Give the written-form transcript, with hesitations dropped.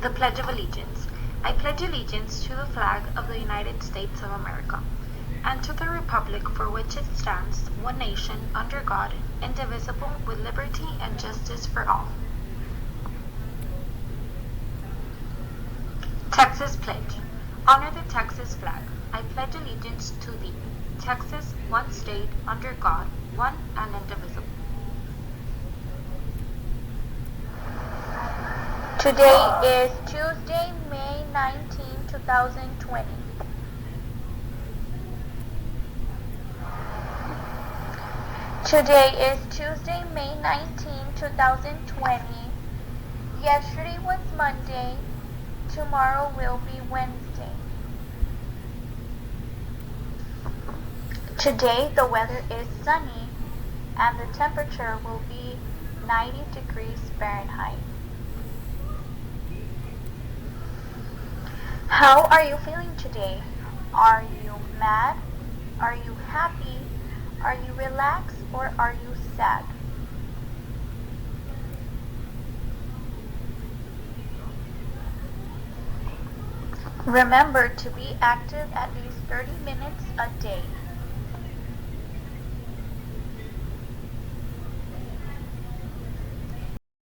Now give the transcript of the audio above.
The Pledge of Allegiance. I pledge allegiance to the flag of the United States of America, and to the republic for which it stands, one nation, under God, indivisible, with liberty and justice for all. Texas Pledge. Honor the Texas flag. I pledge allegiance to thee. Texas, one state, under God, one and indivisible. Today is Tuesday, May 19, 2020. Today is Tuesday, May 19, 2020. Yesterday was Monday. Tomorrow will be Wednesday. Today the weather is sunny and the temperature will be 90 degrees Fahrenheit. How are you feeling today? Are you mad? Are you happy? Are you relaxed or are you sad? Remember to be active at least 30 minutes a day.